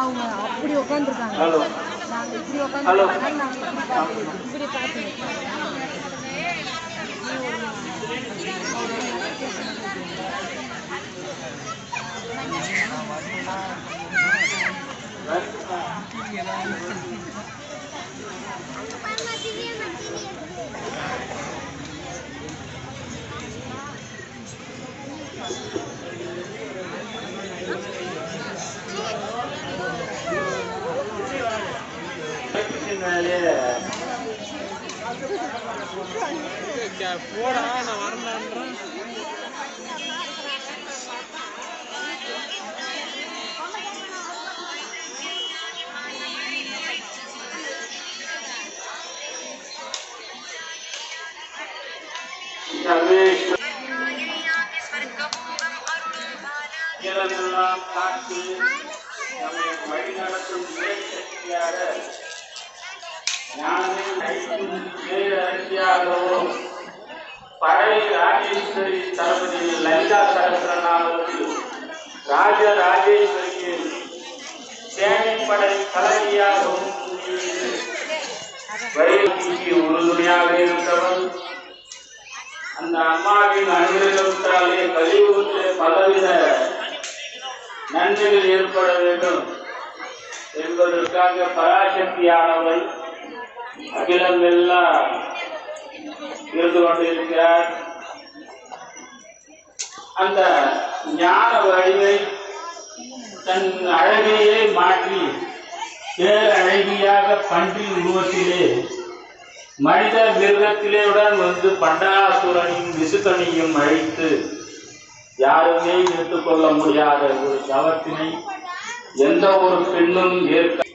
அவங்க அப்படி உட்காந்துருக்காங்க, நாங்கள் இப்படி உட்காந்துருக்காங்க, நாங்கள் இப்படி பார்த்து போடா நான் வரலான்றேன். காத்து நம்மை வழிநடத்தும் சக்தியாக ஞானத்தியாகவும் படை ராஜேஸ்வரி தளபதி லலிதா சகஸ்ரநாமத்தில் ராஜராஜேஸ்வரிக்கு சேனைப்படை தலைவியாகவும் வயிற்றுக்கு உறுதுணையாக இருந்தவன் அந்த அம்மாவின் அனுகிரகத்தாலே கலியுகத்திலே பலவித நன்மைகள் ஏற்பட வேண்டும் என்பதற்காக பராசக்தியானவள் அகிலம் எல்லாம் இருந்து கொண்டிருக்கிறார். அந்த ஞான வழியை தன் அழகையை மாற்றி பேரழகியாக பன்றி உருவத்திலே மனித மிருகத்திலேயுடன் வந்து பண்டாசுரனையும் விசுக்கனையும் அழித்து யாருமே ஏற்றுக்கொள்ள முடியாத ஒரு தவத்தினை எந்த ஒரு பெண்ணும் ஏற்க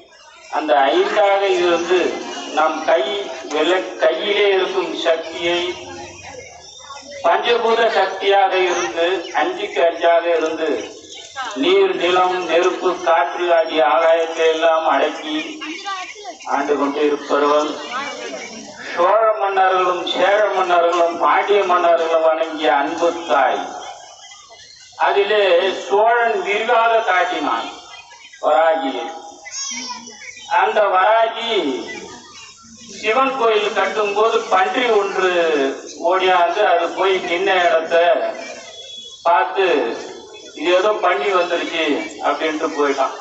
அந்த ஐந்தாக இருந்து நம் கையிலே இருக்கும் சக்தியை பஞ்சபூத சக்தியாக இருந்து அஞ்சுக்கு அஞ்சாக இருந்து நீர் நிலம் நெருப்பு காற்று ஆகிய ஆகாயத்தை எல்லாம் அடக்கி ஆண்டு கொண்டு இருப்பவர்கள் சோழ மன்னர்களும் சேர மன்னர்களும் பாண்டிய மன்னர்களும் வணங்கிய அன்பு தாய். அதிலே சோழன் விரிவாக காட்டினான் வராகியை. அந்த வராகி சிவன் கோயில் கட்டும் போது பன்றி ஒன்று ஓடியாந்து அது போய் நின்ன இடத்த பார்த்து இது ஏதோ பண்ணி வந்துருச்சு அப்படின்ட்டு போயிட்டான்.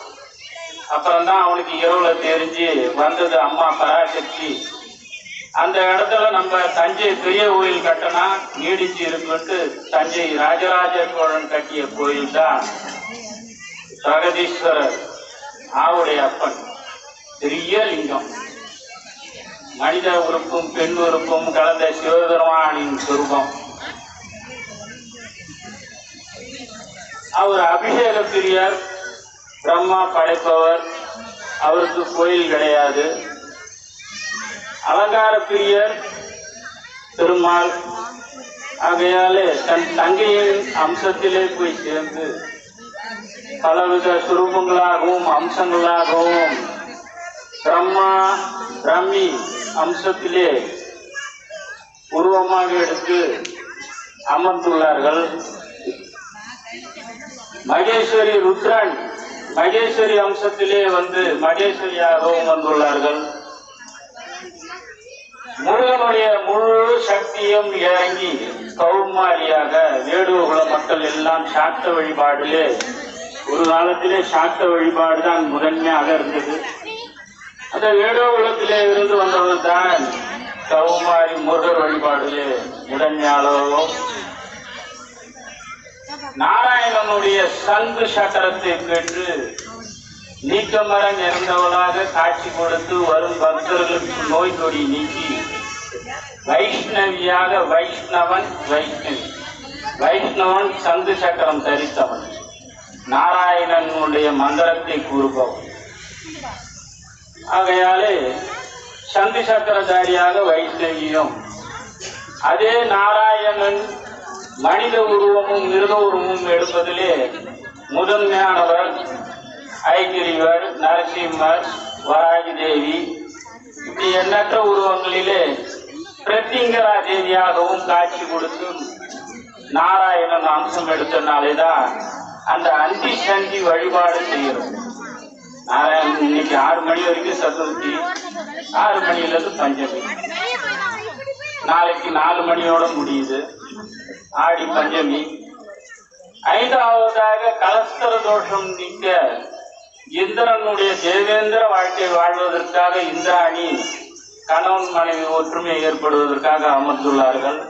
அப்புறம்தான் அவனுக்கு இரவுல தெரிஞ்சு வந்தது அம்மா பராசக்தி. அந்த இடத்துல நம்ம தஞ்சை பெரிய கோயில் கட்டினா நீடிச்சு இருக்குன்ட்டு தஞ்சை ராஜராஜ சோழன் கட்டிய கோயில் தான் பிரகதீஸ்வரர் ஆவுடைய அப்பன். பெரிய லிங்கம், மனித உறுப்பும் பெண் உறுப்பும் கலந்த சிவபெருமானின் சொரூபம். அவர் அபிஷேக பிரியர், பிரம்மா படைப்பவர், அவருக்கு கோயில் கிடையாது. அலங்கார பிரியர் பெருமாள். ஆகையாலே தன் தங்கையின் அம்சத்திலே போய் சேர்ந்து பலவித சுரூபங்களாகவும் அம்சங்களாகவும் பிரம்மா பிரம்மி அம்சத்திலே உருவமாக எடுத்து அமர்ந்துள்ளார்கள். மகேஸ்வரி ருத்ரன் மகேஸ்வரி அம்சத்திலே வந்து மகேஸ்வரியாகவும் வந்துள்ளார்கள். முருகனுடைய முழு சக்தியும் இறங்கி கௌமாரியாக வேடுகுல மக்கள் எல்லாம் சாக்த வழிபாடிலே ஒரு காலத்திலே சாக்த வழிபாடு தான் முதன்மையாக இருந்தது. அந்த வேடுகுலத்திலே இருந்து வந்தவன் தான் கௌமாரி முருகர் வழிபாடிலே முதன்மையாளரும். நாராயணனுடைய சங்கு சக்கரத்தை பெற்று நீக்கமர நிறைந்தவளாக காட்சி கொடுத்து வரும் பக்தர்களுக்கு நோய் நொடி நீக்கி வைஷ்ணவியாக வைஷ்ணவன் வைஷ்ணவி வைஷ்ணவன் சங்கு சக்கரம் தரித்தவன், நாராயணனுடைய மந்திரத்தை கூறுபவன். ஆகையாலே சங்கு சக்கரதாரியாக வைஷ்ணவியும், அதே நாராயணன் மனித உருவமும் மிருக உருவமும் எடுப்பதிலே முதன்மையானவர் ஐகிரிவர், நரசிம்மர், வராகி தேவி, இப்படி எண்ணற்ற உருவங்களிலே பிரத்திங்கரா தேவியாகவும் காட்சி கொடுத்து நாராயணன் அம்சம் எடுத்தனாலேதான் அந்த அந்தி சந்தி வழிபாடு செய்யறோம். நாராயணன் இன்னைக்கு 6 மணி வரைக்கும் சதுர்த்தி, 6 மணியிலிருந்து பஞ்சமி, நாளைக்கு 4 மணியோட முடியுது ஆடி பஞ்சமி. 5ஆவதாக கலஸ்தர தோஷம் நீக்க இந்திரனுடைய தேவேந்திர வாழ்க்கை வாழ்வதற்காக இந்திராணி கணவன் மனைவி ஒற்றுமை ஏற்படுவதற்காக அமர்ந்துள்ளார்கள்.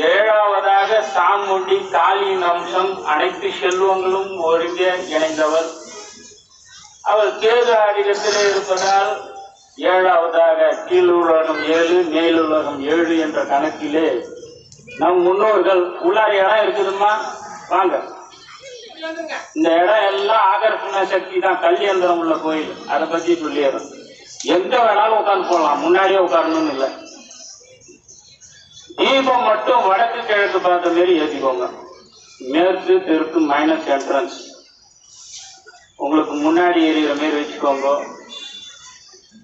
7ஆவதாக சாமுண்டி காளியின் அம்சம், அனைத்து செல்வங்களும் ஒருங்கே இணைந்தவர். அவர் கேது ஆதிக்கத்திலே இருப்பதால் 7ஆவதாக கீழுலகம் 7 மேலுலகம் 7 என்ற கணக்கிலே நம் முன்னோர்கள் உள்ளார இடம் இருக்குதுமா வாங்க. இந்த இடம் எல்லாம் ஆகர்ஷண சக்தி தான், கல்யாந்திரம் உள்ள கோயில். அதை பத்தி சொல்லிடுறேன். எங்க வேணாலும் உட்காந்து போகலாம், முன்னாடியே உட்காரணும்னு இல்லை. தீபம் மட்டும் வடக்கு கிழக்கு பார்த்த மாரி ஏற்றிக்கோங்க. மேற்கு தெற்கு மைனஸ் என்ட்ரன்ஸ் உங்களுக்கு முன்னாடி எரியிற மாரி வச்சுக்கோங்க.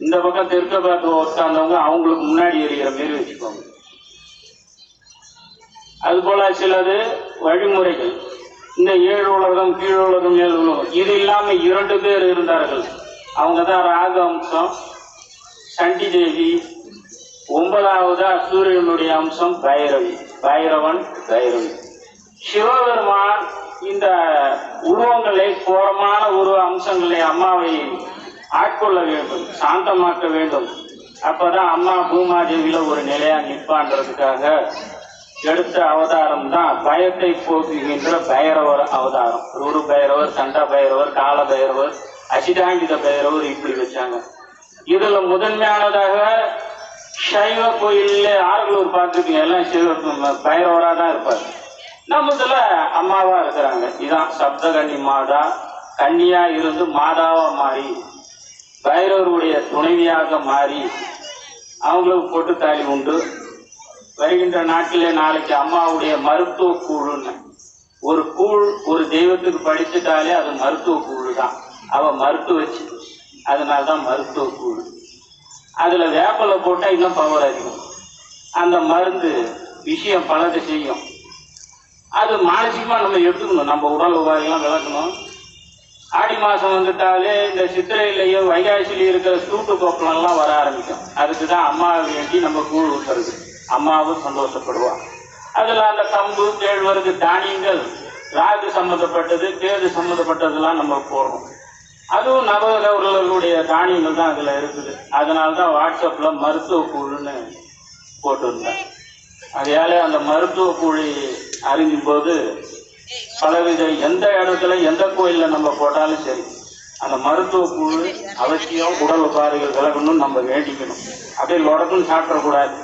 இந்த பக்கம் தெற்க பார்த்து உட்கார்ந்தவங்க அவங்களுக்கு முன்னாடி எரியிற மாரி வச்சுக்கோங்க. அது போல சிலது வழிமுறைகள். இந்த 7 உலகம் கீழ் உலகம் மேல் உலகம் இது இல்லாம 2 பேர் இருந்தார்கள். அவங்க தான் ராகு அம்சம் சண்டி தேவி, 9ஆவதா சூரியனுடைய அம்சம் பைரவி, பைரவன் பைரவி. சிவபெருமான் இந்த உருவங்களை கோரமான உருவ அம்சங்களை அம்மாவை ஆட்கொள்ள வேண்டும், சாந்தமாக்க வேண்டும். அப்பதான் அம்மா பூமாதேவியில ஒரு நிலையா நிற்பான்றதுக்காக எடுத்த அவதாரம் தான் பயத்தை போக்குகின்ற பைரவர் அவதாரம். ரூரு பைரவர், சண்டா பைரவர், கால பைரவர், அசிதாங்கித பைரவர், இப்படி வச்சாங்க. இதுல முதன்மையானதாக சைவ கோயில்ல ஆறுகளூர் பார்த்துருக்கீங்க, எல்லாம் சிவ பைரவரா தான் இருப்பார். நம்மதுல அம்மாவா இருக்கிறாங்க. இதான் சப்தகன்னி மாதா, கன்னியா இருந்து மாதாவா மாறி பைரவருடைய துணைவியாக மாறி அவங்களுக்கு பொட்டு தாலி உண்டு. வருகின்ற நாட்டிலே நாளைக்கு அம்மாவுடைய மருத்துவ கூழுன்னு ஒரு கூழ், ஒரு தெய்வத்துக்கு படிச்சுட்டாலே அது மருத்துவ கூழு தான். அவ மருத்துவச்சு, அதனால்தான் மருத்துவ கூழ். அதுல வேப்பலை போட்டா இன்னும் பவர் அதிகம். அந்த மருந்து விஷயம் பலதை செய்யும். அது மானசிகமா நம்ம எடுத்துக்கணும், நம்ம உடல் உபாயெல்லாம் விளக்கணும். ஆடி மாசம் வந்துட்டாலே இந்த சித்திரையிலேயோ வைகாசிலேயே இருக்கிற சூட்டு கொப்பளம்லாம் வர ஆரம்பிக்கும். அதுக்கு தான் அம்மாவை வேண்டி நம்ம கூழ் ஊற்றுறது. அம்மாவும் சந்தோஷப்படுவான். அதுல அந்த கம்பு கேழ்வரகு தானியங்கள் ராகு சம்மந்தப்பட்டது கேது சம்மந்தப்பட்டதெல்லாம் நம்ம போடுறோம். அதுவும் நவகௌரவர்களுடைய தானியங்கள் தான் அதுல இருக்குது. அதனால்தான் வாட்ஸ்அப்ல மருத்துவ கூழுன்னு போட்டிருந்தேன். அதையால அந்த மருத்துவ கூழை அறிஞ்சும் போது பலவித எந்த இடத்துல எந்த கோயில்ல நம்ம போட்டாலும் சரி அந்த மருத்துவ கூழ் அவசியம் உடல் உபாதைகள் விலகணும்னு நம்ம வேண்டிக்கணும். அப்படியே லொடக்குன்னு சாப்பிடக்கூடாது.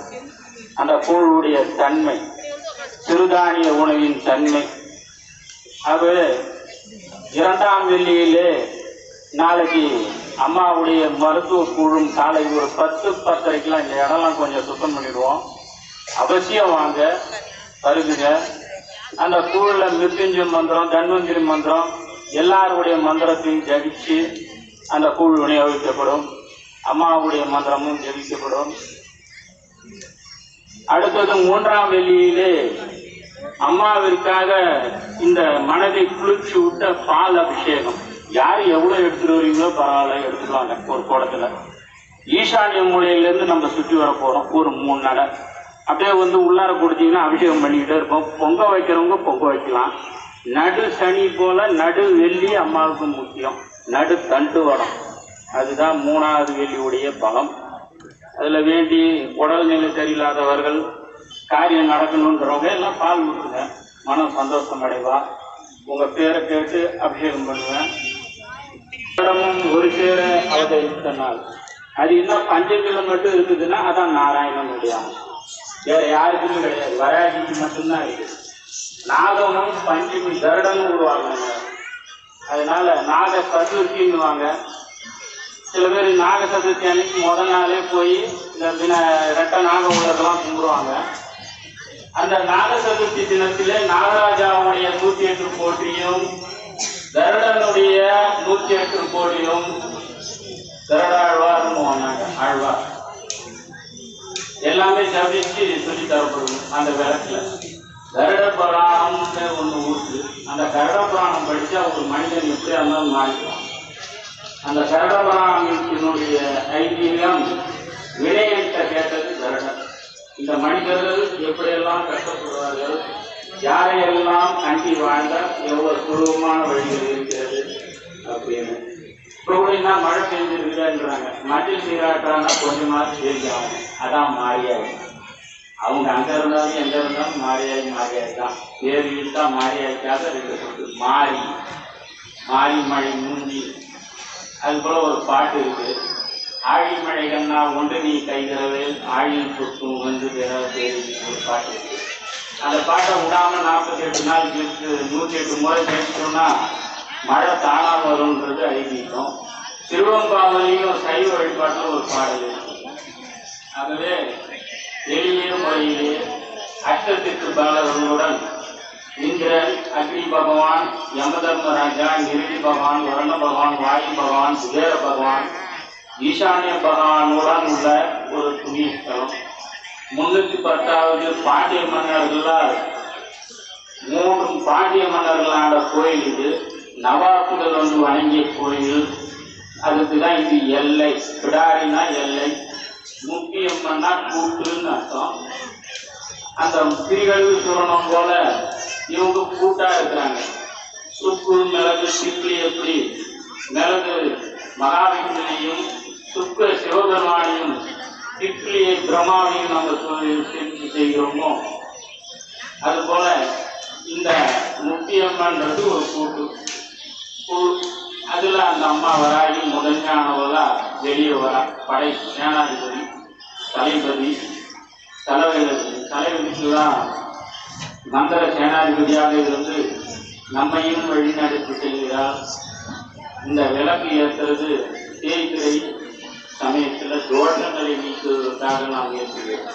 அந்த கூழுடைய தன்மை, சிறுதானிய உணவின் தன்மை. ஆகவே 2ஆம் வெள்ளியிலே நாளைக்கு அம்மாவுடைய மருத்துவ கூழும் காலை ஒரு 10-10:30 இந்த இடம்லாம் கொஞ்சம் சுத்தம் பண்ணிடுவோம். அவசியம் வாங்க, பருகுங்க. அந்த கூழுல மிருத்யுஞ்சய மந்திரம், தன்வந்திரி மந்திரம், எல்லாருடைய மந்திரத்தையும் ஜபிச்சு அந்த கூழ் விநியோகிக்கப்படும். அம்மாவுடைய மந்திரமும் ஜபிக்கப்படும். அடுத்தது 3ஆம் வெள்ளியிலே அம்மாவிற்காக இந்த மனதை குளிர்ச்சி விட்ட பால் அபிஷேகம். யார் எவ்வளவு எடுத்துட்டு வரீங்களோ பரவாயில்ல, எடுத்துக்குவாங்க. ஒரு குடத்துல ஈசானிய மூலையிலிருந்து நம்ம சுற்றி வர போறோம். ஒரு 3 நடை அப்படியே உள்ளார கொடுத்தீங்கன்னா அபிஷேகம் பண்ணிக்கிட்டே இருப்போம். பொங்க வைக்கிறவங்க பொங்க வைக்கலாம். நடு சனி போல நடு வெள்ளி அம்மாவுக்கு முக்கியம். நடு தண்டு வடம், அதுதான் 3ஆவது வெள்ளியுடைய பலம். அதுல வேண்டி உடல்நிலை சரியில்லாதவர்கள், காரியம் நடக்கணுன்றவங்க எல்லாம் பால் ஊற்றுங்க, மனம் சந்தோஷம் அடைவா. உங்க பேரை கேட்டு அபிஷேகம் பண்ணுவேன். இடமும் ஒரு சேர அவதரித்த நாள். அது இன்னும் பஞ்சமில மட்டும் இருக்குதுன்னா அதான் நாராயணனுடைய வேற யாருக்குமே கிடையாது, வராகிக்கு மட்டும்தான் இருக்குது. நாகமும் பஞ்சமி கருடனும் உருவாக்குறாங்க. அதனால நாக சதுர்த்தின்னுவாங்க. சில பேர் நாக சதுர்த்தி அன்னைக்கு முதல் நாளே போய் இந்த ரெட்ட நாகம் உள்ளதெல்லாம் கும்பிடுவாங்க. அந்த நாக சதுர்த்தி தினத்திலே நாகராஜாவுடைய 108 போற்றியும் கருடனுடைய 108 போற்றியும் கருடாழ்வார்னு ஆழ்வார் எல்லாமே ஜபிச்சு சொல்லி தரப்படும். அந்த விளக்குல கருட புராணம்னு ஒண்ணு ஊருக்கு. அந்த கருட புராணம் படிச்சா ஒரு மனிதன் எப்படி இருந்தாலும் மாறிக்கலாம். அந்த கருட புராணத்தினுடைய ஐதீகம் வினயன்கிட்ட கேட்டது கருடன். இந்த மனிதர்கள் எப்படியெல்லாம் கஷ்டப்படுவார்கள், யாரையெல்லாம் கண்டி வாழ்ந்த எவ்வளவு சுலபமான வழிகள் இருக்கிறது அப்படின்னு. இப்போ கூட மழை பெஞ்சிருக்குறாங்க, மஞ்சள் நீராட்டானா கொஞ்சமா தெரிஞ்சாகும். அதான் மாறியாய். அவங்க அங்க இருந்தாலும் எங்க இருந்தாலும் மாறியாய் தான். ஏறி இழுத்தா மாறியாய்க்காக ரெண்டு மாறி மாறி மழை மூஞ்சி. அது போல ஒரு பாட்டு இருக்கு. ஆழி மழை கண்ணா ஒன்று நீ கைகிறவேல் ஆழியில் சுற்றும் வந்து தேடி ஒரு பாட்டு இருக்கு. அந்த பாட்டை விடாம 48 நாள் 108 முறை பேசிட்டோம்னா மழை தானா வரும்ன்றது ஐதீகம். திருவம்பாவலையும் சைவ வழிபாட்டில் ஒரு பாடல் இருக்கு. ஆகவே எளிய முறையிலே அஷ்டத்திற்கு பாலர்களுடன் இந்திரன், அக்னி பகவான், யமதர்மராஜா, நிருதி பகவான், வருண பகவான், வாயு பகவான், குபேர பகவான், ஈசானிய பகவானுடன் உள்ள ஒரு புண்ணிய ஸ்தலம். 310வது பாண்டிய மன்னர்களால் 3 பாண்டிய மன்னர்கள் ஆண்ட கோயில் இது. நவாப்புகள் வந்து வணங்கிய கோயில். அதுக்குதான் இது எல்லை. பிடாரினா எல்லை, முக்கியம்னா கூட்டுன்னு அர்த்தம். அந்த திரிகழுவு சூரணம் போல இவங்க கூட்டா இருக்கிறாங்க. சுக்கு மிளகு சிப்ளி எப்படி மிளகு மகாவிஷ்ணுவையும் சுக்கு சிவபெருமானையும் சிப்ளியை பிரம்மாவையும் நம்ம சேர்த்து செய்கிறோமோ அதுபோல இந்த முக்கியம்ன்றது ஒரு கூட்டு. அதுல அந்த அம்மா வராகி முதன்மையானவளா வெளியே வரா. படை சேனாதிபதி, தலைபதி, தலைவதிக்குதான் மந்திர சேனாதிபதியாக இருந்து நம்மையும் வழிநடத்தி செல்கிறார். இந்த விளக்கு ஏற்றுறது தேய்திரை சமயத்தில் தோஷங்களை நீக்குவதற்காக நாம் ஏற்றுகிறோம்.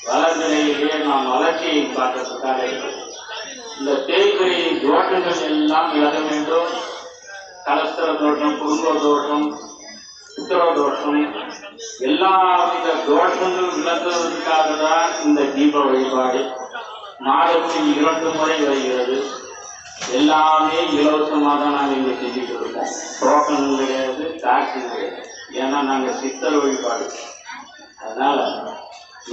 வளர்நிலையிலே நாம் வளர்ச்சியை காட்டுறதுக்காக இந்த தேய்திரை தோஷங்கள் எல்லாம் விலக வேண்டும். கலஸ்தர தோஷம், குடும்ப தோஷம், புத்திர தோஷம், எல்லா வித தோஷங்கள் விளக்குவதற்காக தான் இந்த தீப வழிபாடு. மாதத்தில் 2 முறை வருகிறது. எல்லாமே இலவசமாக தான் நாங்கள் இங்கே செஞ்சுட்டு இருக்கோம். டோக்கன் கிடையாது, டாக்ஸி கிடையாது. ஏன்னா நாங்கள் சித்தர் வழிபாடு. அதனால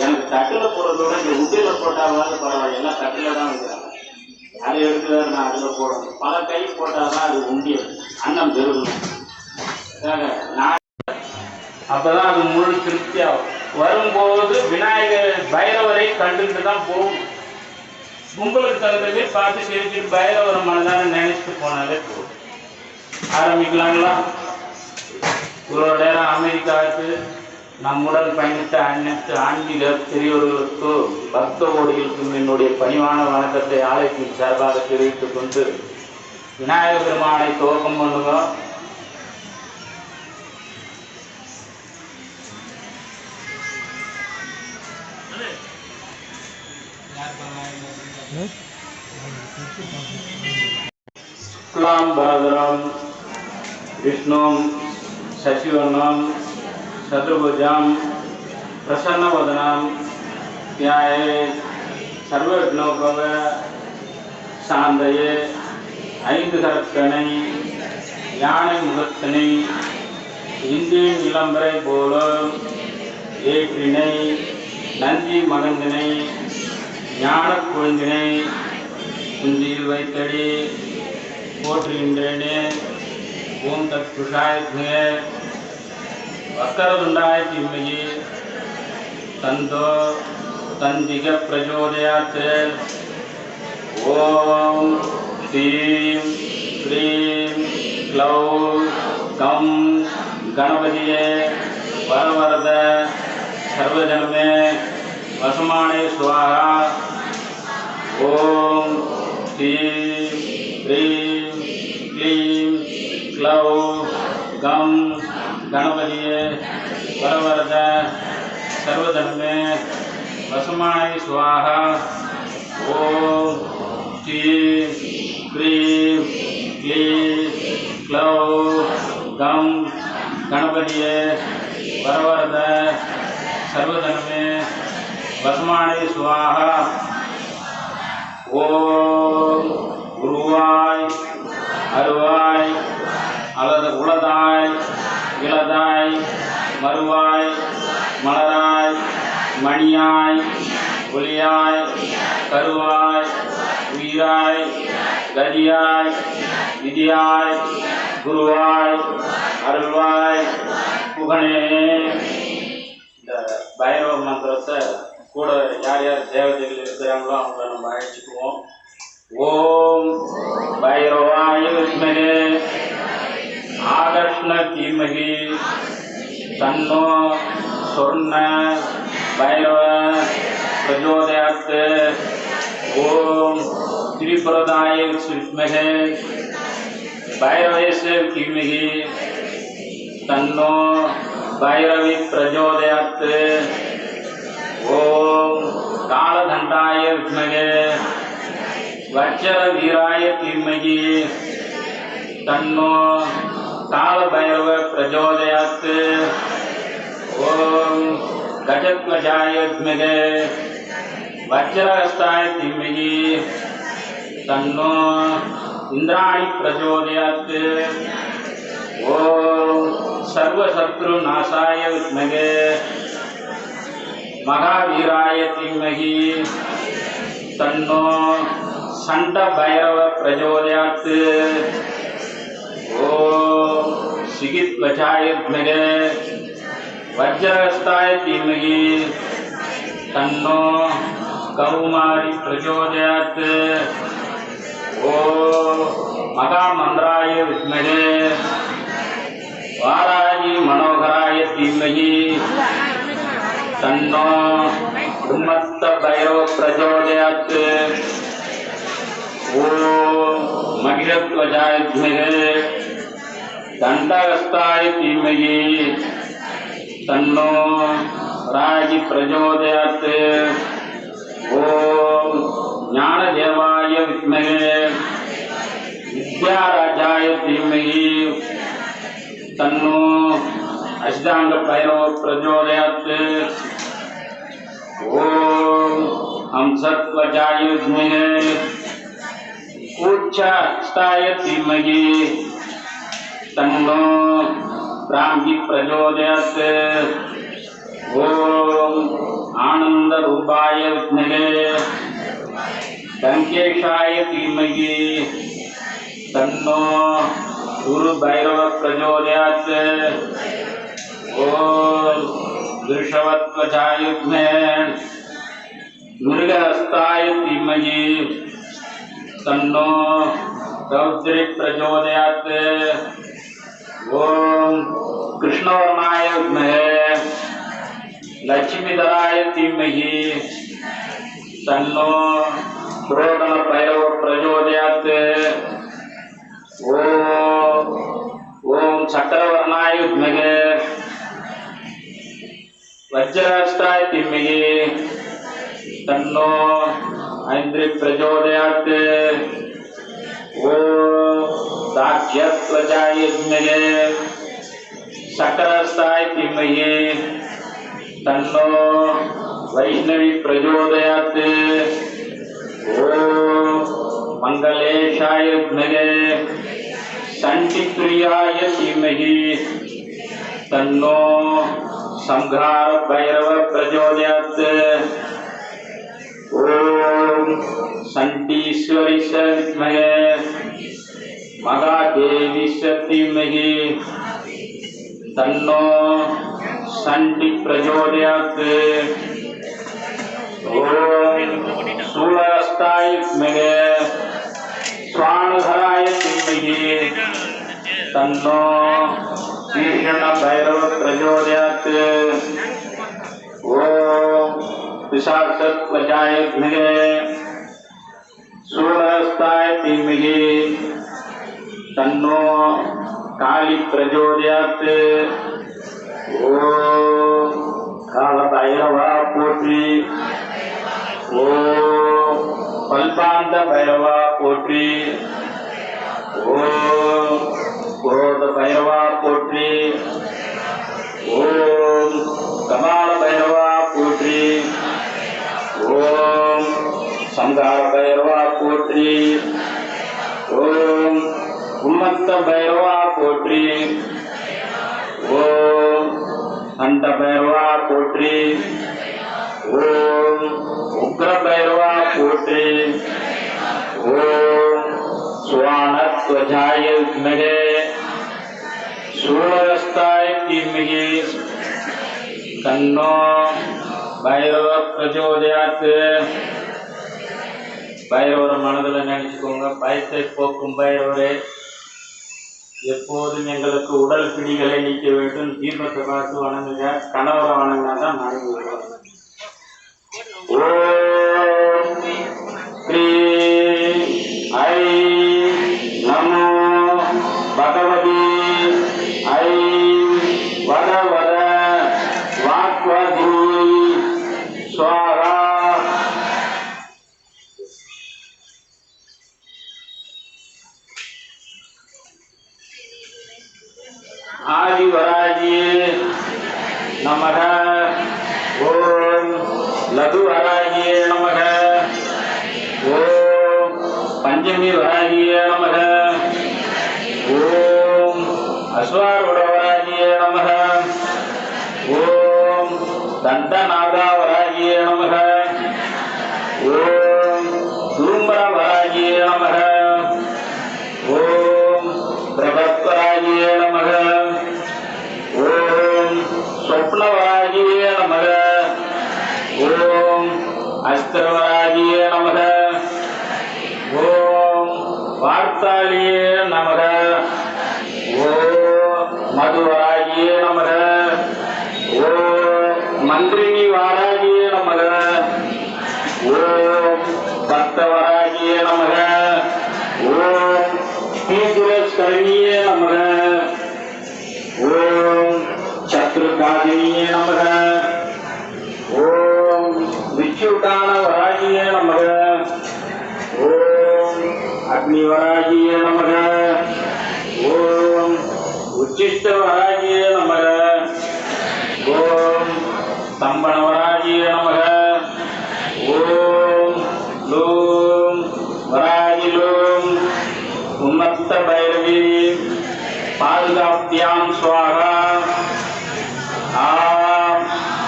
எனக்கு தட்டில் போடுறதோட இந்த உட்டியில் போட்டாவது பரவாயில்ல. எல்லாம் தட்டில் தான் வைக்கிறாங்க. அதை எடுத்துதான் நான் அதில் போடணும். பல கை போட்டால் தான் அது உண்டியல் அன்னம் பெருகணும். நான் அப்பதான் அது முழு திருப்தி ஆகும். வரும்போது விநாயகர் பைரவரை கண்டுகிட்டு தான் போகணும். கும்பலுக்கு தகுந்தவே பார்த்து சிரிச்சுட்டு பைரவரை மனதான நினைச்சிட்டு போனாலே போகும். ஆரம்பிக்கலாங்களா? இவ்வளோ நேரம் அமெரிக்காவுக்கு நம்முடன் பயணித்த அனைத்து ஆன்மீக பெரியவர்களுக்கு பக்த கோடிகளுக்கும் என்னுடைய பணிவான வணக்கத்தை ஆலயத்தின் சார்பாக தெரிவித்துக் கொண்டு விநாயகர் பெருமானை துவக்கம் பண்ணுங்க. शुक्लांबरधरं विष्णुं शशिवर्णं चतुर्भुजं प्रसन्नवदनं ध्यायेत् सर्वविघ्नोपशान्तये ஐந்து கரக்கணை யானை முகத்தினை இந்தியின் இளம்பரை போல ஏற்றினை நந்தி மகந்தினை ஞான குழந்தினை குந்தியில் வைத்தடி போற்றுகின்றேனே. ஓம் தத் புருஷாய வக்கரதுண்டாய திம்மகி தந்தோ தந்திக பிரச்சோதயாத். ஓம் ஸ்ரீம் ஸ்ரீம் க்ளௌம் கம் கணபதியே வரவரத சர்வஜனமே वसमाने स्वाहा। ओम श्रीं ह्रीं क्लीं क्लौ गं गणपतिये वरवरद सर्वधर्मे वसमाने स्वाहा। ओम श्रीं ह्रीं क्लीं क्लौ गं गणपतिये वरवरद सर्वधर्मे वसमाने स्वाहा। ओम गुरुवाय अरुवाय उलदाय इलदाय मरुवाय मलराय मणियाय ஒளியாய் கருவாய் உயிராய் கதியாய் விதியாய் குருவாய் அருள்வாய் புகழே. இந்த பைரவ மந்திரத்தை கூட யார் யார் தேவதைகள் இருக்கிறாங்களோ அவங்கள நம்ம அழைச்சிக்குவோம். ஓம் பைரவாய வித்மகே ஆகர்ஷ்ண தீமகி தன்னோ சொர்ண பைரவ प्रचोदयात्। ओम त्रिपुरदाय विद्महे भैरवस्य धीमहि तन्नो भैरवी प्रचोदयात्। ओम कालदण्डाय विद्महे वज्रवीराय धीमहि तन्नो कालभैरव प्रचोदयात्। ओम गजध्वजाय विद्महे वज्रहस्ताय धीमहि तन्नो इंद्राणी प्रचोदयात्। ओम सर्वशत्रुनाशाय विद्महे महावीराय धीमहि तन्नो षण्डभैरव प्रचोदयात्। ओम शिखिध्वजाय विद्महे वज्रहस्ताय धीमहि तन्नो कौमारी प्रचोदयात्। ओम महामंद्राय विद्महे वाराही मनोहराय धीमहि तन्नो उन्मत्त भैरव प्रचोदयात्। ओम मगिरध्वजाय विद्महे दण्डहस्ताय धीमहि तन्नो राजि प्रचोदयात्। ओम ज्ञानदेवाय विद्महे विद्याराजाय धीमहि तन्नो अष्टांग भैरव प्रचोदयात्। ओम हंसध्वजाय विद्महे उच्चहस्ताय धीमहि तन्नो ब्राह्मी प्रचोदयात्। ओम आनंद रूपाय विद्महे डंकेशाय धीमहि तन्नो गुरु भैरव प्रचोदयात्। ओम वृषभध्वजाय विद्महे मृगहस्ताय धीमहि तन्नो रौद्री प्रचोदयात्। ओम कृष्णवर्णाय विद्महे लक्ष्मीधराय धीमहि तन्नो प्रोदन भैरव प्रचोदयात्। ओम चक्रवर्णाय विद्महे वज्रहस्ताय धीमहि तन्नो ऐन्द्री प्रचोदयात्। ओम दाक्ष्यध्वजाय विद्महे शकरहस्ताय धीमहि तन्नो वैष्णवी प्रचोदयात्। ओम मंगलेशाय विद्महे षण्डिप्रियाय धीमहि तन्नो संहार भैरव प्रचोदयात्। ओम षण्डीश्वरी विद्महे महादेवी धीमहि तन्नो षण्डी प्रचोदयात्। ओम शूलहस्ताय विद्महे स्वाणुधराय धीमहि तन्नो भीषण भैरव प्रचोदयात्। ओम पिशाचत्वजाय विद्महे शूलहस्ताय धीमहि तन्नो काली प्रचोदयात्। ओम काल भैरवा पोற்றி, ओम कल्पांत भैरवा पोற்றி, ओम क्रोध भैरवा पोற்றி, ओम कपाल भैरवा पोற்றி, ओम संहार भैरवा पोற்றி, ओम उन्मत्त भैरवा पोற்றி, ओम अंत भैरवा पोற்றி, ओम उग्र भैरवा पोற்றி, ओम स्वानध्वजाय विद्महे शूलहस्ताय धीमहि तन्नो भैरव प्रचोदयात्। பைரவர் மனதில் நினைச்சுக்கோங்க. பயத்தை போக்கும் பைரவரே, எப்போதும் எங்களுக்கு உடல் பிடிகளை நீக்க வேண்டும். தீபத்தை பார்த்து வணங்குங்க. கணவரை வணங்கினா தான் மனைவி வரும். ஓம் ஸ்ரீ ஐ நமோ பகவதி ஐ வர வர வாக்வதி ஸ்வாஹா. आदिवराजिये नमः। ओम लघुवराजिये नमः। ओम पंचमी वराजिये नमः। ओम अश्वारूढ़वराजिये नमः। ओम दंतनागावराजिये नमः। ओम धूम्रवराजिये नमः। ओम प्रभत्वराजिये नमः। ओम स्वप्नवराजिये नमः। ओम अस्त्रवराजिये नमः। ओम वार्तालिये नमः। ओम मधुवराजिये नमः। ओम मंत्रिणी वराजिये नमः। ओम भक्तवराजिये नमः। ओम तीर्थकरणीये नमः। ओम शत्रुकादिनीये नमः। ओम विच्युतानवराजिये नमः। ओम अग्निवराजिये नमः। ओम उच्चिष्टवराजिये नमः। ओम स्तंभनवराजिये नमः। ओम लूम वराजि लूम उन्मत्त भैरवी पादुकाभ्यां स्वाहा। आम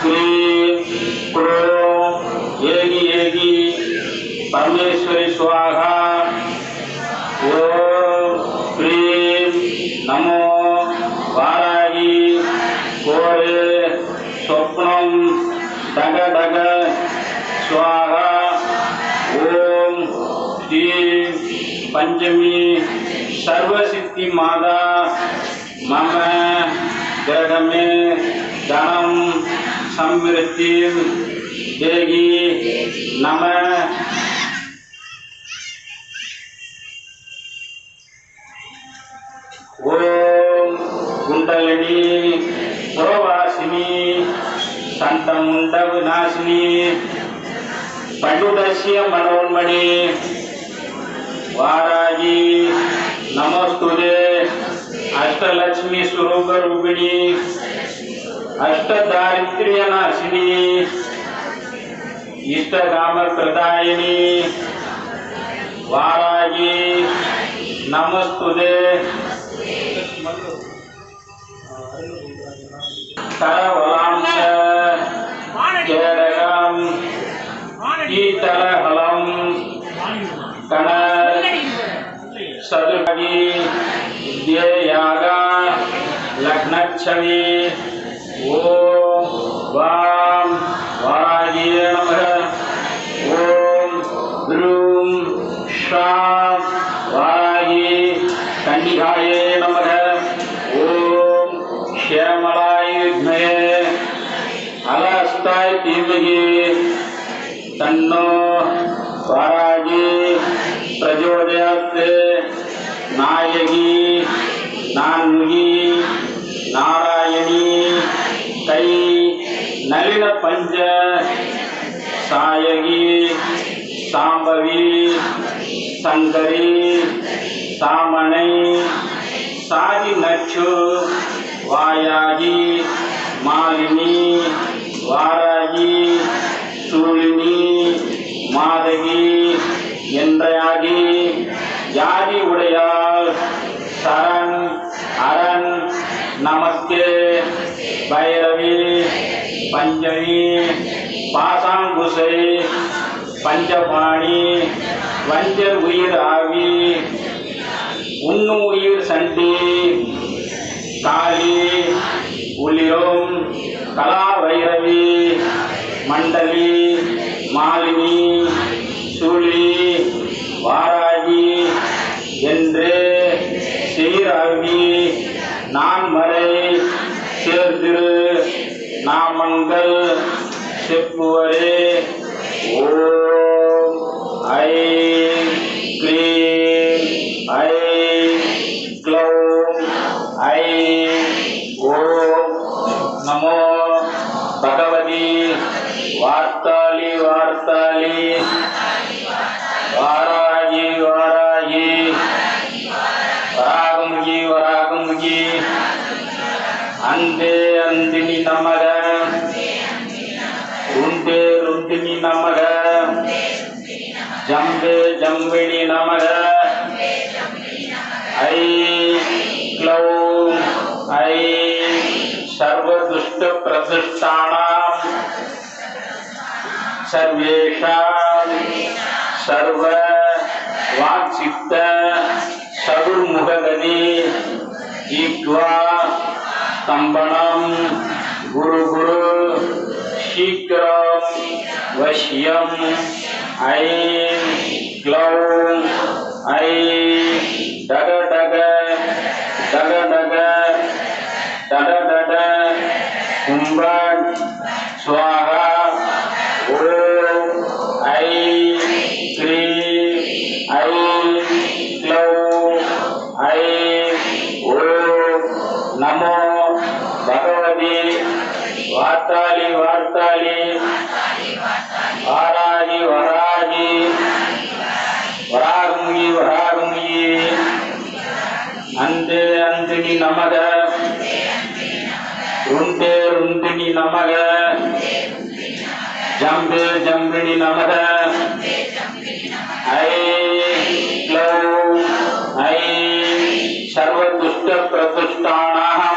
क्लीं क्रों येगी येगी परमेश्वरी स्वाहा। ओम क्लीं नमो वाराही कोरे स्वप्नं डग डग स्वाहा। ओम श्री पंचमी सर्वसिद्धि माता मम ग्रह में धनम समृद्धि देगी नमः। ओम कुंडलिनी प्रवासिनी संतमुंड विनाशिनी पंडुदस्य मनोन्मणि वाराजी नमोस्तुते अष्टलक्ष्मी स्वरूप रूपिणी अष्टदारिद्र्य नाशिनी इष्टकाम प्रदायिनी वाराजी नमोस्तुते करवलांश केरगम ईतलहलम कण सदुगी विद्यागा लग्नच्छवि ओम वाम वाराजिये नमः। ओम द्रुम शाम वाराजी कन्निकाये नमः। ओम श्यामलाय विद्महे अलस्ताय धीमहि तन्नो वारागी प्रचोदयात् नायकी नान्मुगी नारायणी कै नलिन पंच सायगी सांबवी संकरी सामणै साजी नक्षु वायागी मालिनी वारागी சூழினி மாதகி என்றாகி யாதி உடையாள் சரண் அரண் நமஸ்தே பைரவி பஞ்சமி பாசாங்குசை பஞ்சபாணி வஞ்சர் உயிர் ஆவி உண்ணும் உயிர் சண்டி காளி உள்ளிரும் கலா வைரவி மண்டலி மாலினி சூழி வாராகி என்று சீராகி நான்மறை சேர்திரு நாமங்கள் செப்புவரே. ஓம் ஐ க்ளீம் ஐ க்ளௌம் ஐ ஓம் நமோ भगवती वार्ताली वार्ताली वारागी वारागी वरागमुगी वरागमुगी अंदे अंदिनी नमः रुंदे रुंदिनी नमः जंबे जंबिनी नमः ऐ क्लौम ऐ सर्वदुष्ट प्रदुष्टानां सर्वेषां सर्व वाक्चित्त सदुर्मुखगति जिह्वा स्तंभनं गुरु गुरु शीघ्रं वश्यं ऐं क्लौं ऐं डग डग डग डग डग डग कुंभं स्वाहा ओम ऐं क्लीं ऐं क्लौं ऐं ओम नमो भगवती वार्ताली वार्ताली वारागी वरागी वरागमुगी वरागमुगी अंदे अंदिनी नमः रुंदे रुंदिनी नमः जंबे जंबिनी नमः ऐं क्लौं ऐं सर्वदुष्ट प्रदुष्टानां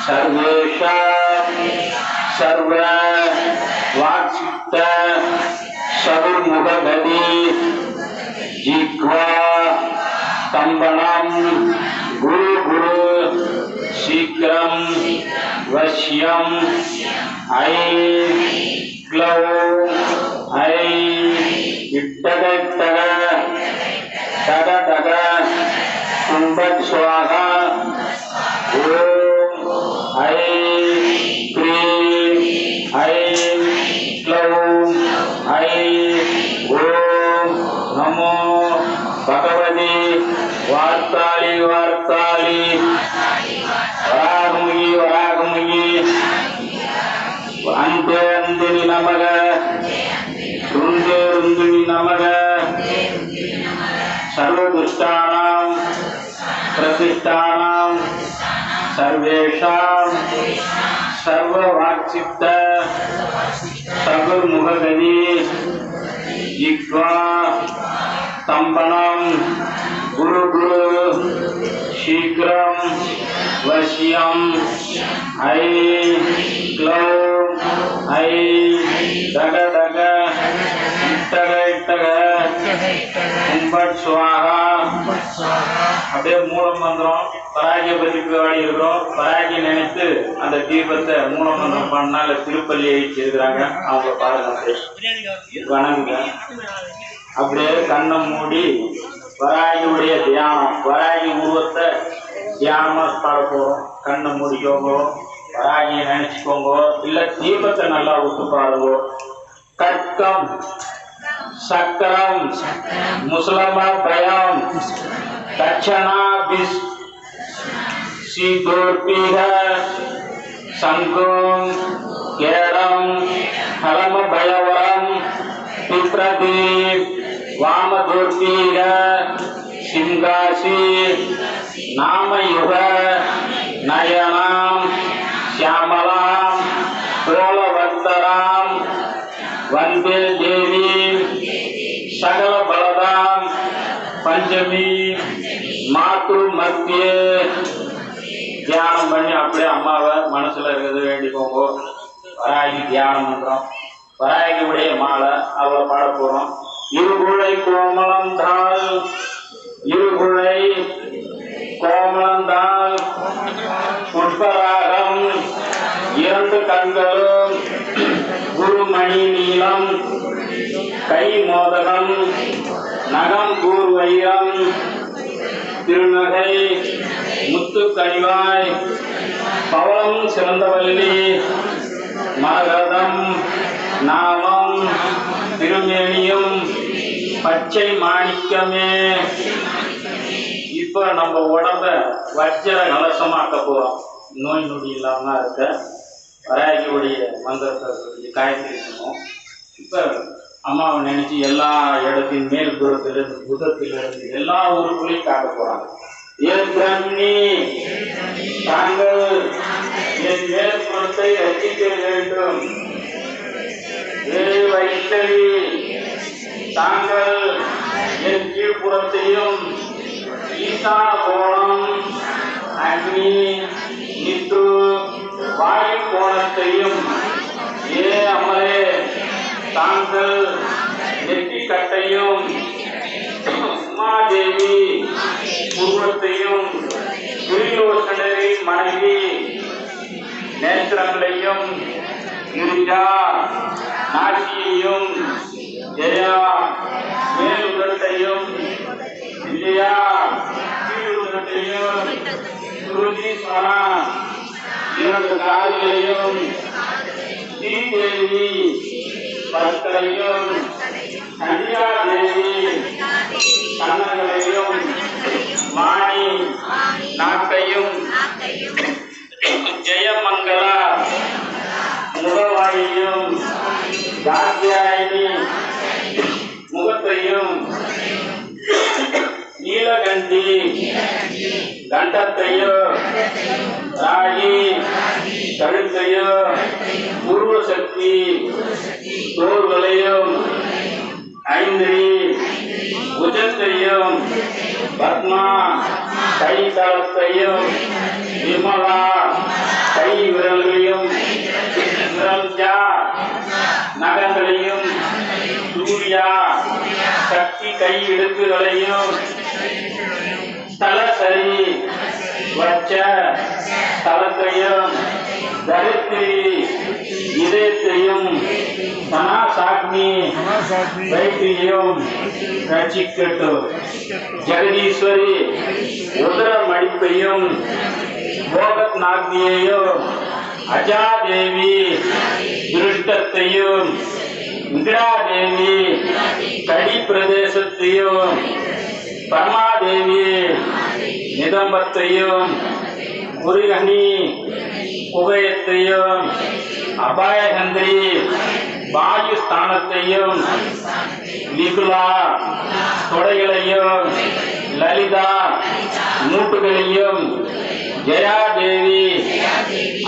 सर्वेषां सर्व वाक्चित्त सदुर्मुखगति जिह्वा स्तंभनं गुरु गुरु शीघ्रं वश्यं ऐं क्लौं ऐं इट्टग इट्टग डग डग कुंभं स्वाहा ओम ऐं क्लीं ऐं क्लौं ऐं ओम नमो भगवती वार्ताली वार्ताली वरागमुगी वरागमुगी अंदे अंदिनी नमः रुंदे रुंदिनी नमः सर्वदुष्टानां प्रतिष्ठानां सर्वेषां सर्ववाक्चित्त सदुर्मुखगति जिह्वा स्तंभनं गुरु गुरु शीघ्रं वश्यं ऐं क्लौं ऐं डग डग इट्टग इट्टग कुंभं स्वाहा. அப்படியே மூல மந்திரம் பராகிய பதிப்பு வாடி இருக்கிறோம். பராகி நினைத்து அந்த தீபத்தை மூல மந்திரம் பண்ணால திருப்பள்ளி இருக்கிறாங்க. அவங்க பாருங்க வணங்குங்க. அப்படியே கண்ணை மூடி வராகியுடைய தியானம் வராகி உருவத்தை தியானமா பாட போறோம். கண்ணை மூடிக்கோங்க, வராகியை நினைச்சுக்கோங்க, இல்ல தீபத்தை நல்லா விட்டு பாருங்க. கட்கம் சக்கரம் முஸ்லமபயம் தட்சணாபிஸ் சீதோர்பிக சங்கும் கேடம் ஹலமபயவரம் பிப்ரதீப் வாமதோர்பிக சிங்காசி நாமயுக நயனாம் श्यामलाम प्रोलवत्तराम वंदे देवी सकल बलदाम पंचमी मातृमर्त्ये தியானம் பண்ணி அப்படியே அம்மாவை மனசுல இருக்கிறது வேண்டிக்கோங்க. வராகி தியானம் பண்றோம். வராகி உடைய மாலை அவளை பாட போறோம். இருகுழை கோமலம் தாள் இருகுழை கோமலம் தாள் புஷ்பராகம் இரண்டு கண்களும் குருமணி நீளம் கை மோதகம் நகம் கூர்வையம் திருநகை முத்து கனிவாய் பவளம் சிறந்தவல்லி மரகதம் நாமம் திருமேனியும் பச்சை மாணிக்கமே. இப்ப நம்ம உடம்ப வஜ்ர கலசமாக்க போறோம். நோய் நொடி இல்லாம இருக்க வராகியுடைய மந்திரத்தை காயத்ரி இருக்கணும். இப்ப அம்மாவை நினைச்சு எல்லா இடத்தின் மேல் புறத்திலிருந்து புதத்திலிருந்து எல்லா ஊருக்குள்ளையும் காட்ட போறாங்க. தாங்கள் என் மேற்புறத்தை ரசிக்க வேண்டும். வைத்தறி தாங்கள் என் கீழ்ப்புறத்தையும் ஈசான கோணம் அக்னி நித்ரு வாயு கோணத்தையும் அமரே தாங்கள் நெற்றி கட்டையும் உமாதேவி உருவத்தையும் துரியோசனரின் மனைவி நேத்திரங்களையும் கிரிஜா நாசியையும் ஜெயா மேலுதட்டையும் விஜயா கீழுதட்டையும் குருஜீஸ்வரா இரண்டு கால்களையும் ஸ்ரீதேவி பற்களையும் சந்தியாதேவி கண்ணங்களையும் மாணி நாக்கையும் ஜெயமங்கலா முகவாயையும் தாத்தியாயினி முகத்தையும் நீலகண்டி கண்டத்தையும் ராகி கழுத்தையும் பூர்வசக்தி தோள்களையும் ஐந்திரி புஜத்தையும் பத்மா கை தளத்தையும் விமலா கை விரல்களையும் நிரஞ்சா நகங்களையும் சூர்யா சக்தி கை இடுக்குகளையும் ஸ்தலசரி வச்ச ஸ்தலத்தையும் தரித்திரி இதயத்தையும் சனாசாக்னி வைத்தியம் ரட்சிக்கட்டும். ஜெகதீஸ்வரி உதர மடிப்பையும் போகத் நாக்னியையும் அஜாதேவி திருஷ்டத்தையும் விக்ராதேவி கடி பிரதேசத்தையும் பரமாதேவி நிதம்பத்தையும் குருகணி உபயத்தையும் அபாயகந்திரி வாயு ஸ்தானத்தையும் விகுலா தொடைகளையும் லலிதா மூட்டுகளையும் ஜெயாதேவி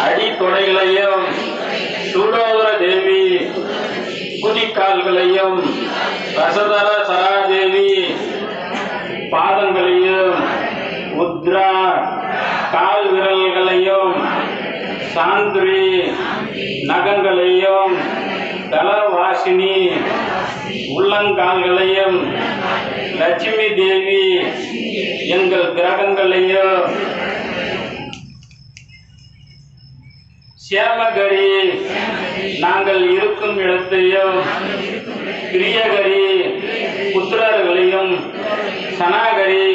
அடி தொடைகளையும் சூடோதர தேவி குதிக்கால்களையும் ரசதர சராதேவி பாதங்களையும் உத்ரா கால் விரல்களையும் சாந்திரி நகங்களையும் தலவாசினி உள்ளங்கால்களையும் லட்சுமி தேவி எங்கள் கிரகங்களையும் சேமகரி நாங்கள் இருக்கும் இடத்தையும் பிரியகரி புத்திரர்களையும் சனாகரி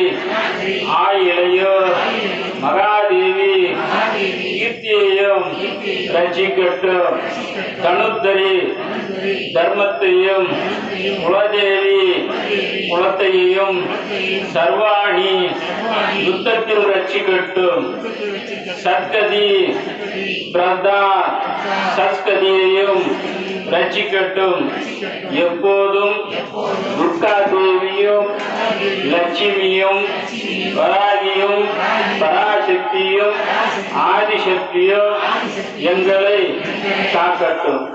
ஆயிலையும் மகாதேவி கீர்த்தியையும் ரட்சிக்கட்டும். தனுத்தரி தர்மத்தையும் குலதேவி குலத்தையும் சர்வாணி யுத்தத்தில் ரட்சிக்கட்டும். சத்கதி பிரதா சஸ்கதியையும் ரட்சிக்கட்டும். எப்போதும் துர்கா தேவியும் லட்சுமியும் வராகியும் பராசக்தியும் ஆதிசக்தியும் எங்களை காக்கட்டும்.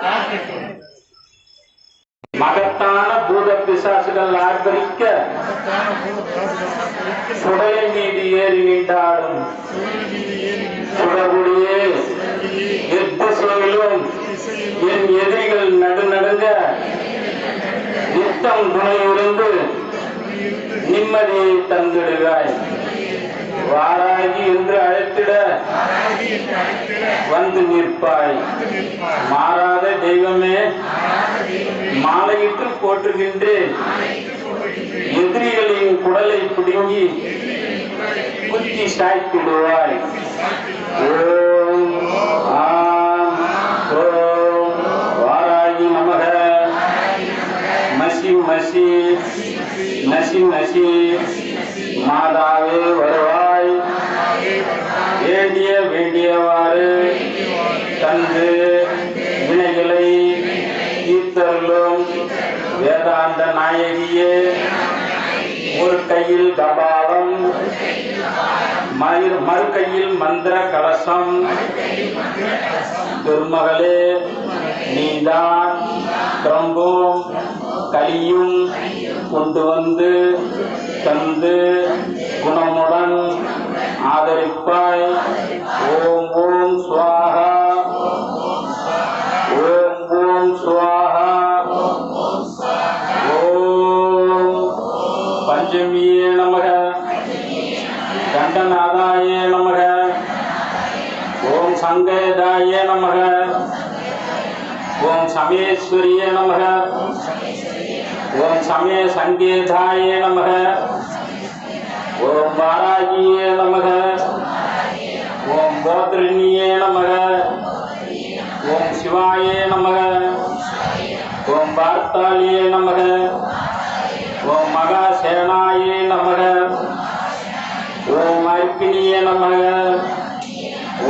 மகத்தான பூத பிசாசுகள் ஆர்ப்பரிக்க சுடலை மீது ஏறி நின்றாடும் சுடருடைய எத்திசையிலும் என் எதிரிகள் நடுநடுங்க நித்தம் துணையிருந்து நிம்மதியை தந்திடுவாய். வாராகி என்று அழைத்திட வந்து நிற்பாய். மாறாத தெய்வமே, மாலையிட்டு போற்றுகின்றேன். எதிரிகளின் குடலை பிடுங்கி குத்தி சாய்த்திடுவாய். ஓம் ஆம் ஓம் வாராகி நமக. மசி மசி நசி நசி மாதாவே வருவாய். வேண்டிய வேண்டியவாறு தந்து வினைகளை தீர்த்தருளும் வேதாந்த நாயகியே. ஒரு கையில் கபாலம், மறு கையில் மந்திர கலசம். திருமகளே, நீதான் கிரம்பும் கலியும் கொண்டு வந்து தந்து குணமுடன் ஆதரிப்பாய். ஓம் ஓம் ஸ்வாஹா ஓம் ஓம் ஸ்வாஹா ஓம் பஞ்சமியே நமக. தண்டநாதாயே நமக. ஓம் சங்கேதாயே நமக. ஓம் சமேஸ்வரியே நமக. ஓம் சமய சங்கேதாயே நமக. ஓம் வாராகியே நமக. ஓம் கோத்ரிணியே நமக. ஓம் சிவாயே நமக. ஓம் பார்த்தாலியே நமக. ஓம் மகாசேனாயே நமக. ஓம் அர்ப்பிணியே நமக.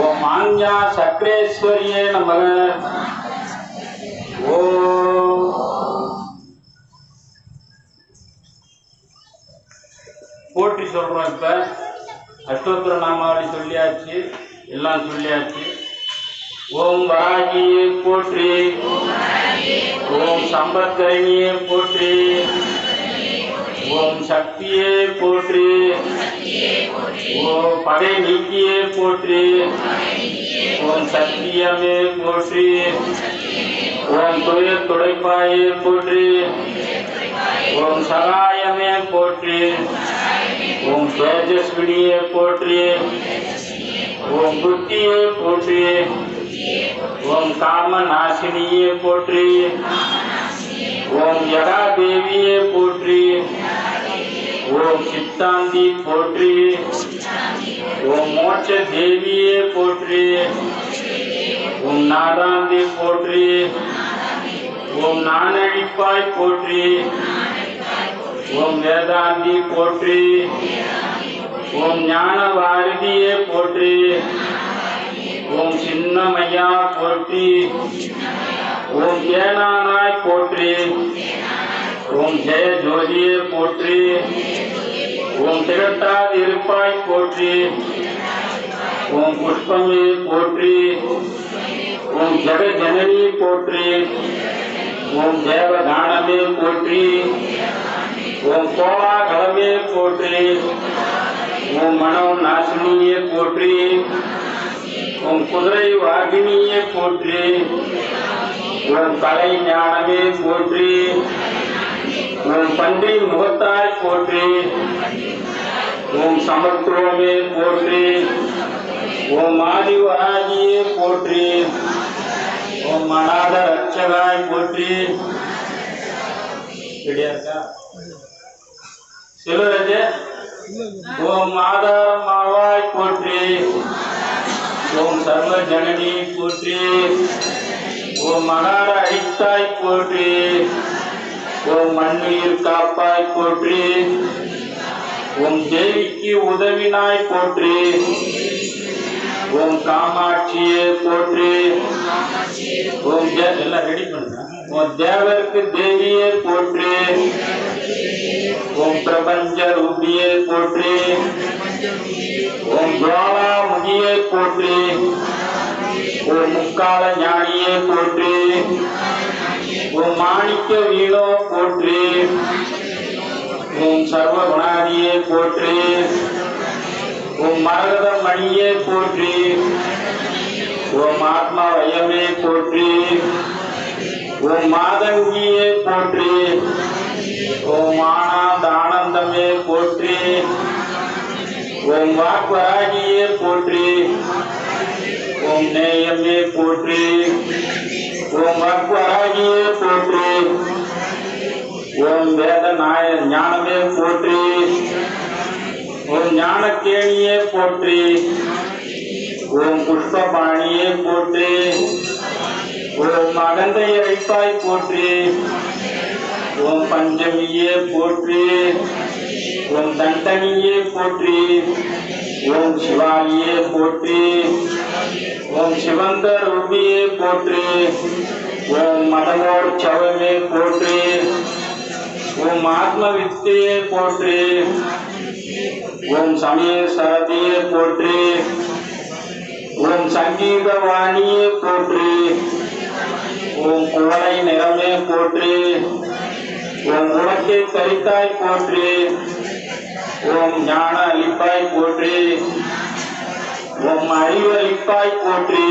ஓம் ஆஞ்ஞா சக்ரேஸ்வரியே நமக. ஓம் போற்றி சொல்றோம். இப்ப அஷ்டோத்திர நாமாவளி சொல்லியாச்சு, எல்லாம் சொல்லியாச்சு. ஓம் வராகியே போற்றி. ஓம் சம்பத்கரணியே போற்றி. ஓம் சக்தியே போற்றி. ஓம் பகை நீக்கியே போற்றி. ஓம் சத்தியமே போற்றி. ஓம் துயர் துடைப்பாயே போற்றி. ஓம் சகாயமே போற்றி. ஓம் தேஜஸ்வினியே போற்றி. ஓம் புத்தியே போற்றி. ஓம் காம நாசினியே போற்றி. ஓம் யகா தேவியே போற்றி. ஓம் சித்தாந்தி போற்றி. ஓம் மோட்ச தேவியே போற்றி. ஓம் நாதாந்தி போற்றி. ஓம் நானழிப்பாய் போற்றி. ஓம் வேதாந்தி போற்றி. ஓம் ஞான வாரிதியே போற்றி. ஓம் சின்னமையா போற்றி. ஓம் ஏனானாய் போற்றி. ஓம் ஜெய ஜோதியே போற்றி. ஓம் திகட்டாது இருப்பாய் போற்றி. ஓம் புஷ்பமே போற்றி. ஓம் ஜெகஜனனி போற்றி. ஓம் தேவகானமே போற்றி. ஓம் கோலாகலமே போற்றி. ஓம் மனோ நாசினியே போற்றி. ஓம் குதிரை வாகினியே போற்றி. ஓம் கலை ஞானமே போற்றி. ஓம் பன்றி முகத்தாய் போற்றி. ஓம் சமத்துவமே போற்றி. ஓம் ஆதிவராகியே போற்றி. ஓம் அநாத ரட்சகாய் போற்றி. ரெடியா இருக்கா? சிவராஜ. ஓம் ஆதாரம் ஆவாய் போற்றி. ஓம் சர்வ ஜனனி போற்றி. ஓம் மகார அடித்தாய் போற்றி. ஓம் மண்ணுயிர் காப்பாய் போற்றி. ஓம் தேவிக்கு உதவினாய் போற்றி. ஓம் காமாட்சியே போற்றி. ஓம் எல்லாம் ரெடி பண்ணுங்க. ஓம் தேவருக்கு தேவியே போற்றி. ஓம் பிரபஞ்ச ரூபியே போற்றி. ஓம் ஜுவாலா முகியே போற்றி. ஓம் முக்கால ஞானியே போற்றி. ஓம் மாணிக்க வீணோ போற்றி. ஓம் சர்வ குணாதியே போற்றி. ஓம் மரகத மணியே போற்றி. ஓம் ஆத்மா வயமே போற்றி. ஓம் மாதங்கியே போற்றி. ஓம் ஆனந்த ஆனந்தமே போற்றி. ஓம் வாக்வராகியே போற்றி. ஓம் நேயமே போற்றி. ஓம் வாக்வராகியே போற்றி. ஓம் வேத நாய ஞானமே போற்றி. ஓம் ஞானக்கேணியே போற்றி. ஓம் புஷ்பபாணியே போற்றி. ஓம் அகந்தை அழிப்பாய் போற்றி. ஓம் பஞ்சமியே போற்றி. ஓம் தண்டனியே போற்றி. ஓம் சிவாலியே போற்றி. ஓம் சிவந்த ரூபியே போற்றி. ஓம் மதமோர் சவமே போற்றி. ஓம் ஆத்ம வித்தையே போற்றி. ஓம் சமய சரதியே போற்றி. ஓம் சங்கீத வாணியே போற்றி. ஓம் குவளை நிறமே போற்றி. ஓம் உலக்கை கரித்தாய் போற்றி. ஓம் ஞான அளிப்பாய் போற்றி. ஓம் அறிவு அளிப்பாய் போற்றி.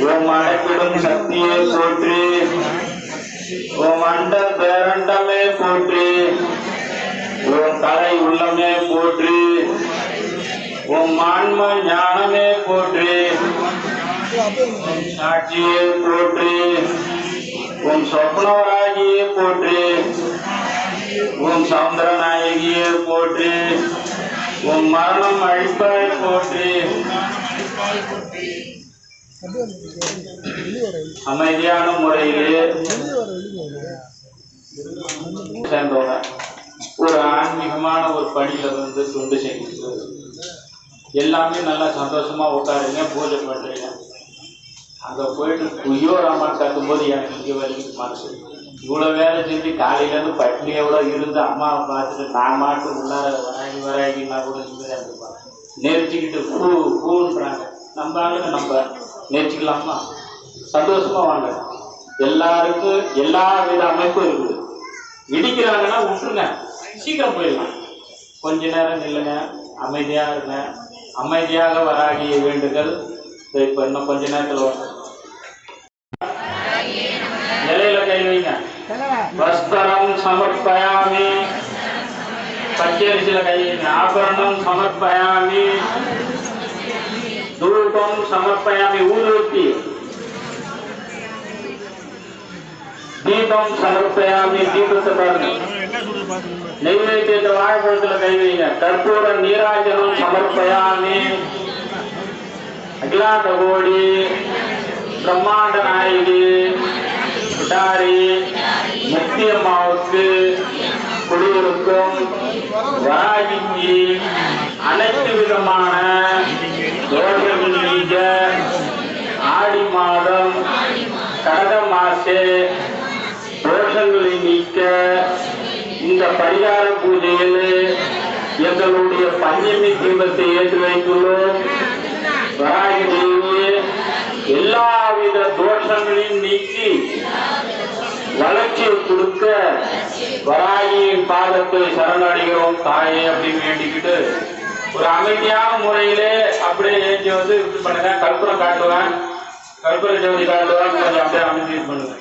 ஓம் அடைப்பிடும் சக்தியே போற்றி. ஓம் அண்ட பேரண்டமே போற்றி. ஓம் கலை உள்ளமே போற்றி. ஓம் ஆன்ம ஞானமே போற்றி. ஓம் சாட்சியே போற்றி. ஓம் சொப்னவராகியே போற்றி. ஓம் சௌந்தரநாயகியே போற்றி. ஓம் மரணம் அழிப்பாய் போற்றி. அமைதியான முறையிலே சேர்ந்தவங்க ஒரு ஆன்மீகமான ஒரு பணியில வந்து தொண்டு செய்யுங்க. எல்லாமே நல்லா சந்தோஷமா உட்காருங்க, பூஜை பண்றீங்க. அங்க போயிட்டு குய்யோ ராமான் கத்தும்போது எனக்கு இங்கே வரைக்கும் மனசு இவ்வளவு வேலை செஞ்சு காலையிலேருந்து பட்னியோட இருந்து அம்மாவை பார்த்துட்டு நான் மாட்டு உள்ளார வராகினா கூட நிம்மதியாக இருப்பாங்க. நெரிச்சிக்கிட்டு பூன்றாங்க. நம்ம ஆளுங்க நம்ம நெரிச்சிக்கலாமா? சந்தோஷமா வாங்க. எல்லாருக்கும் எல்லா வித அமைப்பும் இருக்குது. இடிக்கிறாங்கன்னா விட்டுருங்க, சீக்கிரம் போயிடலாம். கொஞ்ச நேரம் நில்லுங்க, அமைதியாக இருங்க. அமைதியாக வராகிய வேண்டுதல் இப்போ இன்னும் கொஞ்ச நேரத்தில் வரும். நிலையில கை வைங்க. வஸ்திரம் சமர்ப்பயாமி. பச்சரிசியில கை வைங்க. ஆபரணம் சமர்ப்பயாமி. தூபம் சமர்ப்பயாமி. ஊதுவத்தி. தீபம் சமர்ப்பயாமி. தீபத்தை பாருங்க. நெய்வேத்தியத்தை வாழைப்பழத்துல கை வைங்க. கற்பூர நீராஜனம் சமர்ப்பயாமி. அகிலாண்ட கோடி பிரம்மாண்ட நாயகி பிடாரி முக்தி அம்மாவுக்கு குடியிருக்கும் வராகிக்கு அனைத்து விதமான தோஷங்கள் நீங்க ஆடி மாதம் கடக மாசே தோஷங்களை நீக்க இந்த பரிகார பூஜையில் எங்களுடைய பஞ்சமி தீபத்தை ஏற்றி வைத்துள்ளோம். வராகி தேவி எல்லாவித தோஷங்களையும் நீக்கி வளர்ச்சியை கொடுக்க வராகியின் பாதத்தை சரணடைகிறோம் தாயே அப்படின்னு வேண்டிக்கிட்டு ஒரு அமைதியான முறையிலே அப்படியே ஏற்றி வந்து இப்படி பண்ணுங்க. கற்பூரம் காட்டுவேன், கற்பூர ஜோதி காட்டுவேன். கொஞ்சம் அப்படியே அமைதி பண்ணுங்க.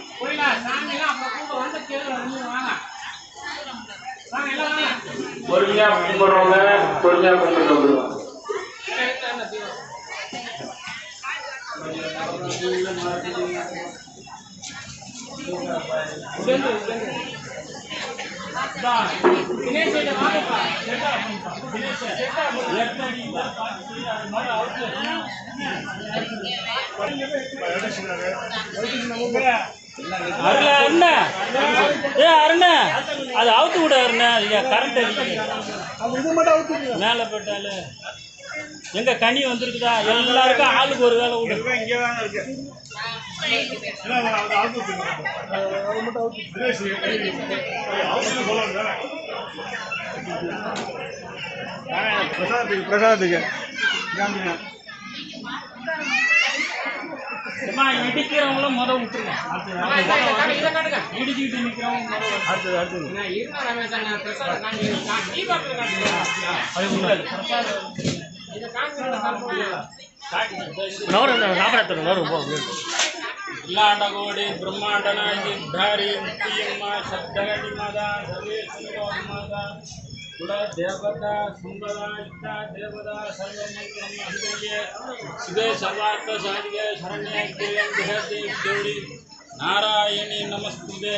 பொறுமையா கும்பிடுறவங்க பொறுமையா கும்பிட்டு வந்துடுவாங்க. அருண ஏ அருண அது அவுத்து விட அருண கரண்ட் அடிக்குது மேலே போயிட்டாலே எங்க கனி வந்திருக்குதா எல்லாருக்கும் ஆளுக்கு ஒரு வேலை விடு இங்கே தானே இருக்கு பிரசாதத்துக்கு இடிக்கிறவங்களும் முத விட்டுருங்க இடிச்சுக்கிட்டு நிற்கிறவங்க அடுத்தது அடுத்தது लाडगोड़ी ब्रह्मांड नायकी धारी मुक्तियम्मा शब्दगति माता सर्वेश्वर माता कुल देवता सुंदरा इष्टा देवता सर्वमंगलम अभिजय शिवे सर्वार्थ साधिके शरण्ये देवी गौरी नारायणी नमस्तुते।